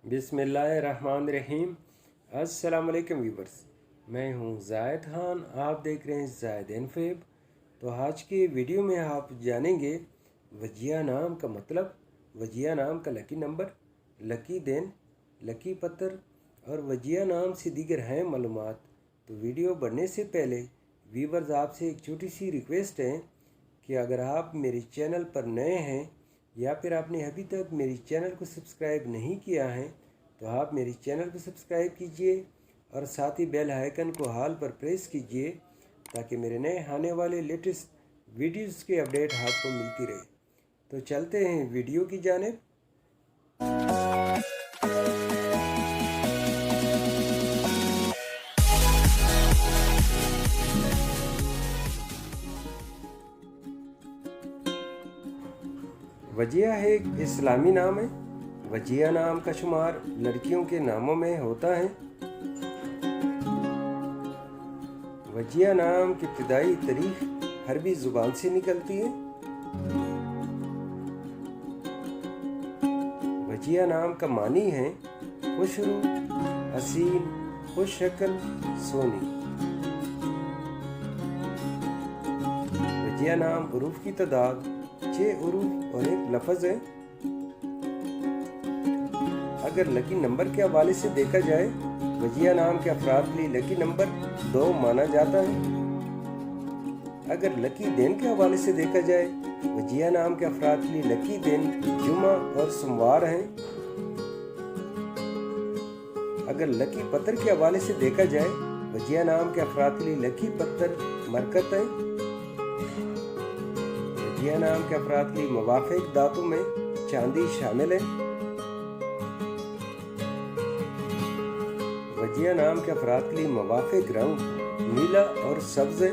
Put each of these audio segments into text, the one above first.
बिस्मिल्लाहिर्रहमानिर्रहीम। अस्सलाम वालेकुम व्यूवर्स, मैं हूं जायद खान। आप देख रहे हैं जायद इन्फेब। तो आज की वीडियो में आप जानेंगे वजिया नाम का मतलब, वजिया नाम का लकी नंबर, लकी दिन, लकी पत्थर और वजिया नाम से दीगर हैं मालूमात। तो वीडियो बढ़ने से पहले व्यूवर्स आपसे एक छोटी सी रिक्वेस्ट है कि अगर आप मेरे चैनल पर नए हैं या फिर आपने अभी तक मेरे चैनल को सब्सक्राइब नहीं किया है तो आप मेरे चैनल को सब्सक्राइब कीजिए और साथ ही बेल आइकन को हाल पर प्रेस कीजिए ताकि मेरे नए आने वाले लेटेस्ट वीडियोस की अपडेट आपको मिलती रहे। तो चलते हैं वीडियो की जानिब। वजिया है एक इस्लामी नाम है। वजिया नाम का शुमार लड़कियों के नामों में होता है। वजिया नाम की इब्तिदाई तारीख अरबी ज़ुबान से निकलती है। वजिया नाम का मानी है खुशरू, हसीन, खुश शक्ल, सोनी। वजिया नाम उरूफ की तादाद 6 उरूफ और एक लफ्ज़ है। अगर लकी नंबर के हवाले से देखा जाए, वजिया नाम के अफराद के लिए लकी नंबर 2 माना जाता है। अगर लकी दिन के हवाले से देखा जाए, वजिया नाम के अफराद के लिए लकी दिन जुमा और सोमवार हैं। अगर लकी पत्थर के हवाले से देखा जाए, वजिया नाम के अफराद के लिए लकी पत्थर मरकत है। वजिया नाम के अफराद के लिए मुवाफिक दातों में चांदी शामिल है। वजिया नाम के अफराद के लिए मुवाफिक रंग नीला और सब्ज है।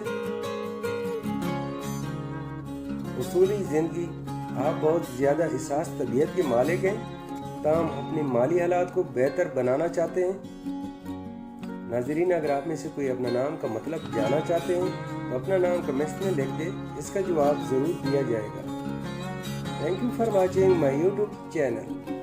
उसूली जिंदगी आप बहुत ज़्यादा एहसास तबीयत के मालिक हैं, ताहम अपने माली हालात को बेहतर बनाना चाहते हैं। नाज़रीन, अगर आप में से कोई अपना नाम का मतलब जानना चाहते हैं तो अपना नाम कमेंट्स में लिख दे, इसका जवाब ज़रूर दिया जाएगा। Thank you for watching my YouTube channel.